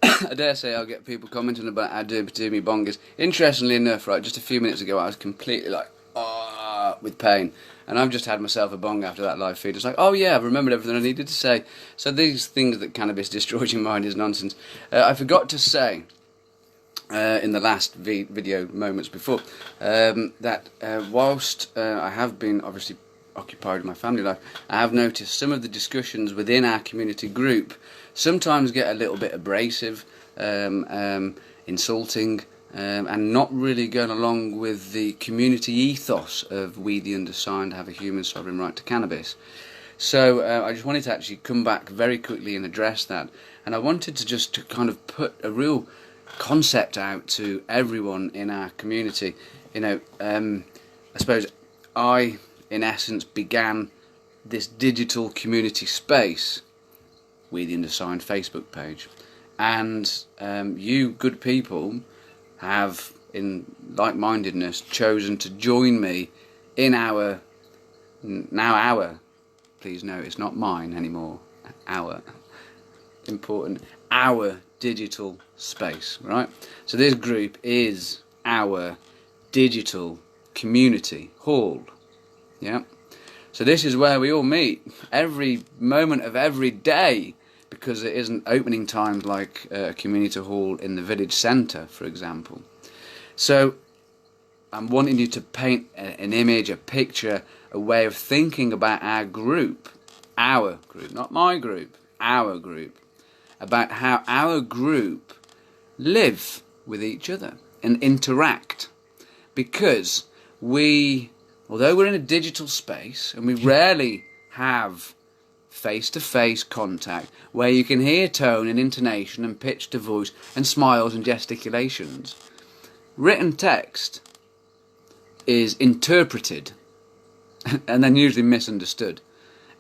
I dare say I'll get people commenting about how dirty me bong is. Interestingly enough, right, just a few minutes ago I was completely like, with pain. And I've just had myself a bong after that live feed. It's like, oh yeah, I've remembered everything I needed to say. So these things that cannabis destroys your mind is nonsense. I forgot to say, in the last video moments before, that whilst I have been obviously occupied with my family life, I have noticed some of the discussions within our community group sometimes get a little bit abrasive, insulting, and not really going along with the community ethos of we the undersigned have a human sovereign right to cannabis. So I just wanted to actually come back very quickly and address that, and I wanted to just kind of put a real concept out to everyone in our community. You know, I suppose I, in essence, began this digital community space, We the Undersigned Facebook page, and you good people have, in like-mindedness, chosen to join me in our, please note it's not mine anymore, our digital space, right? So this group is our digital community hall, yeah? So this is where we all meet every moment of every day, because it isn't opening times like a community hall in the village centre, for example. So I'm wanting you to paint an image, a picture, a way of thinking about our group, not my group, our group, about how our group live with each other and interact. Because although we're in a digital space and we rarely have face-to-face contact where you can hear tone and intonation and pitch to voice and smiles and gesticulations, written text is interpreted and then usually misunderstood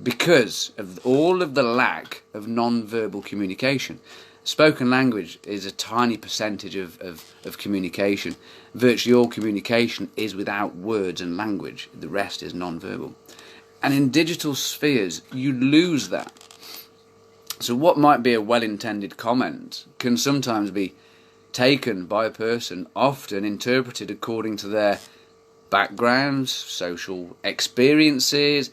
because of all of the lack of non-verbal communication. Spoken language is a tiny percentage of communication. Virtually all communication is without words and language. The rest is non-verbal. And in digital spheres, you lose that. So what might be a well-intended comment can sometimes be taken by a person, often interpreted according to their backgrounds, social experiences,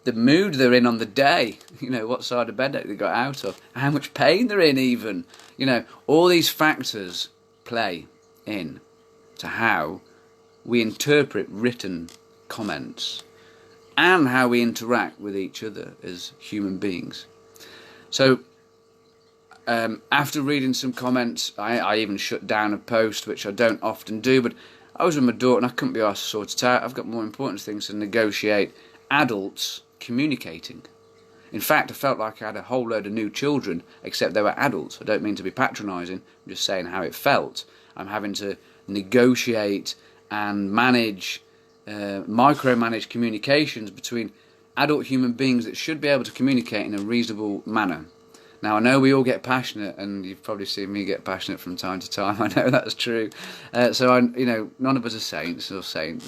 the mood they're in on the day, you know, what side of bed they got out of, how much pain they're in even, you know, all these factors play in to how we interpret written comments and how we interact with each other as human beings. So after reading some comments, I even shut down a post, which I don't often do, but I was with my daughter and I couldn't be asked to sort it out. I've got more important things to negotiate. Adults communicating. In fact, I felt like I had a whole load of new children, except they were adults. I don't mean to be patronising, I'm just saying how it felt. I'm having to negotiate and manage, micromanage communications between adult human beings that should be able to communicate in a reasonable manner. Now, I know we all get passionate, and you've probably seen me get passionate from time to time. I know that's true. So, none of us are saints or saints,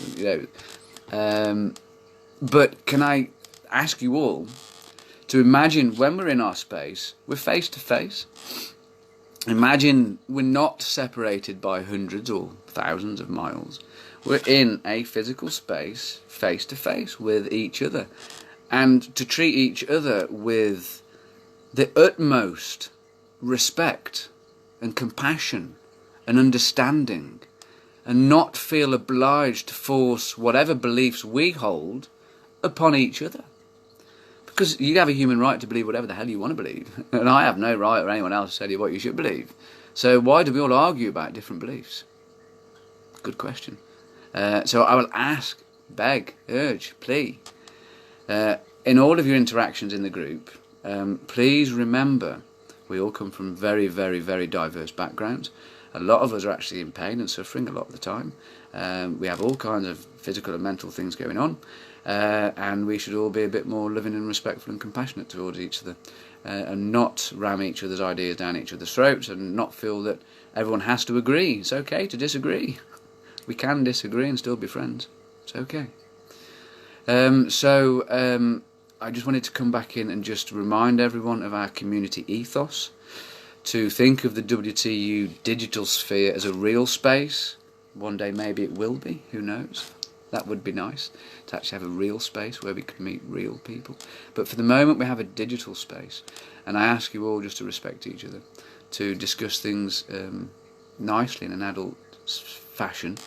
but can I ask you all to imagine when we're in our space, we're face to face. Imagine we're not separated by hundreds or thousands of miles. We're in a physical space, face to face with each other. And to treat each other with the utmost respect and compassion and understanding, and not feel obliged to force whatever beliefs we hold upon each other. Because you have a human right to believe whatever the hell you want to believe, and I have no right or anyone else to tell you what you should believe. So why do we all argue about different beliefs? Good question. So I will ask, beg, urge, plea, in all of your interactions in the group, please remember we all come from very, very, very diverse backgrounds. A lot of us are actually in pain and suffering a lot of the time. We have all kinds of physical and mental things going on, and we should all be a bit more loving and respectful and compassionate towards each other, and not ram each other's ideas down each other's throats, and not feel that everyone has to agree. It's okay to disagree. We can disagree and still be friends. It's okay. I just wanted to come back in and just remind everyone of our community ethos, to think of the WTU digital sphere as a real space. One day maybe it will be, who knows? That would be nice, to actually have a real space where we could meet real people. But for the moment we have a digital space, and I ask you all just to respect each other, to discuss things nicely in an adult fashion.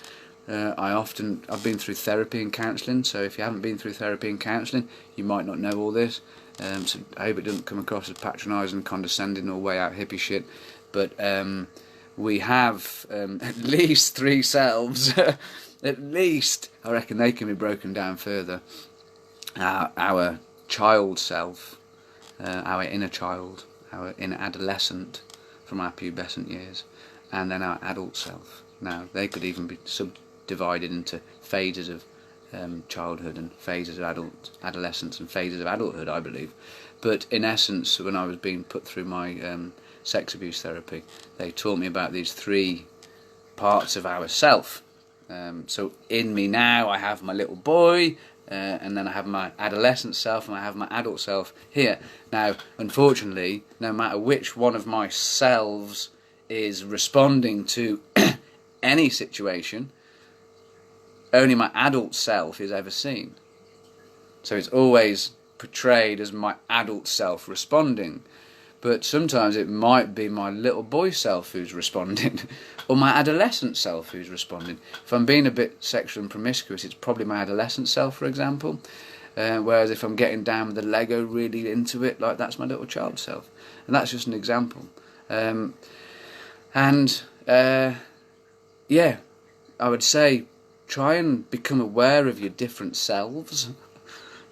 I've been through therapy and counselling, so if you haven't been through therapy and counselling, you might not know all this. So I hope it doesn't come across as patronising, condescending, or way out hippie shit. But we have at least 3 selves. At least, I reckon they can be broken down further. Our child self, our inner child, our inner adolescent from our pubescent years, and then our adult self. Now, they could even be subdivided into phases of childhood and phases of adolescence and phases of adulthood, I believe. But in essence, when I was being put through my sex abuse therapy, they taught me about these 3 parts of our self. So in me now, I have my little boy, and then I have my adolescent self, and I have my adult self here. Now, unfortunately, no matter which one of my selves is responding to any situation, only my adult self is ever seen. So it's always portrayed as my adult self responding. But sometimes it might be my little boy self who's responding, or my adolescent self who's responding. If I'm being a bit sexual and promiscuous, it's probably my adolescent self, for example. Whereas if I'm getting down with the Lego, really into it, like, that's my little child self. And that's just an example. Yeah, I would say try and become aware of your different selves,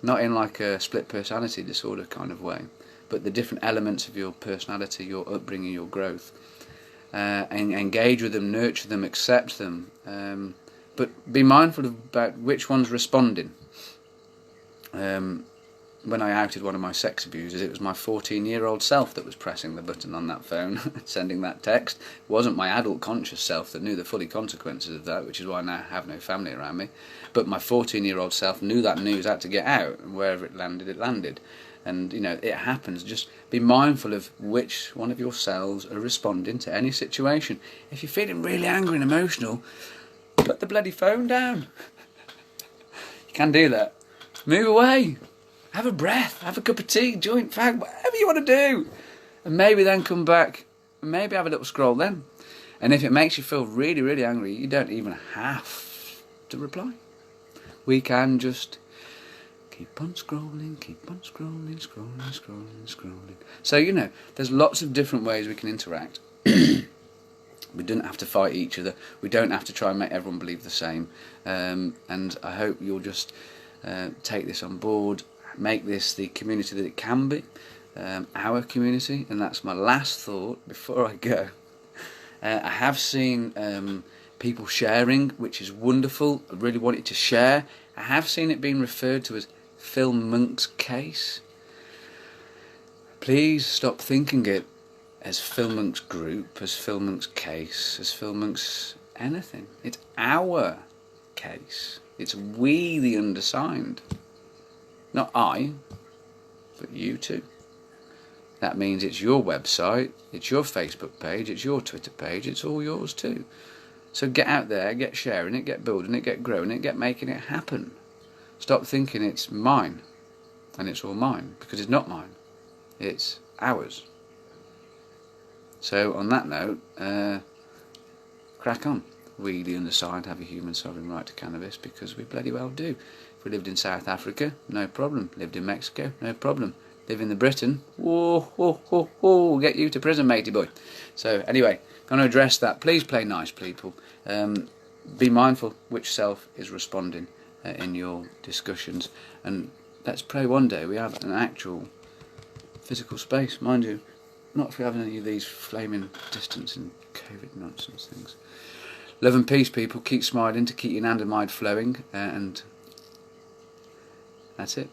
not in like a split personality disorder kind of way, but the different elements of your personality, your upbringing, your growth, and engage with them, nurture them, accept them, but be mindful about which one's responding. When I outed one of my sex abusers, it was my 14-year-old self that was pressing the button on that phone, sending that text. It wasn't my adult conscious self that knew the fully consequences of that, which is why I now have no family around me. But my 14-year-old self knew that news had to get out, and wherever it landed, it landed. And, you know, it happens. Just be mindful of which one of your selves are responding to any situation. If you're feeling really angry and emotional, put the bloody phone down. You can do that. Move away. Have a breath, have a cup of tea, joint fag, whatever you want to do. And maybe then come back, and maybe have a little scroll then. And if it makes you feel really, really angry, you don't even have to reply. We can just keep on scrolling, scrolling. So, you know, there's lots of different ways we can interact. We don't have to fight each other. We don't have to try and make everyone believe the same. And I hope you'll just take this on board. Make this the community that it can be, our community. And that's my last thought before I go. I have seen people sharing, which is wonderful. I really wanted to share. I have seen it being referred to as Phil Monk's case. Please stop thinking it as Phil Monk's group, as Phil Monk's case, as Phil Monk's anything. It's our case. It's we, the undersigned. Not I, but you too. That means it's your website, it's your Facebook page, it's your Twitter page, it's all yours too. So get out there, get sharing it, get building it, get growing it, get making it happen. Stop thinking it's mine, and it's all mine, because it's not mine. It's ours. So on that note, crack on. We, the undersigned, have a human sovereign right to cannabis, because we bloody well do. If we lived in South Africa, no problem. Lived in Mexico, no problem. Live in Britain, whoa, get you to prison, matey boy. So anyway, going to address that. Please play nice, people. Be mindful which self is responding in your discussions, and let's pray one day we have an actual physical space, mind you. Not if we have any of these flaming distance and COVID nonsense things. Love and peace, people. Keep smiling to keep your anandamide flowing, and that's it.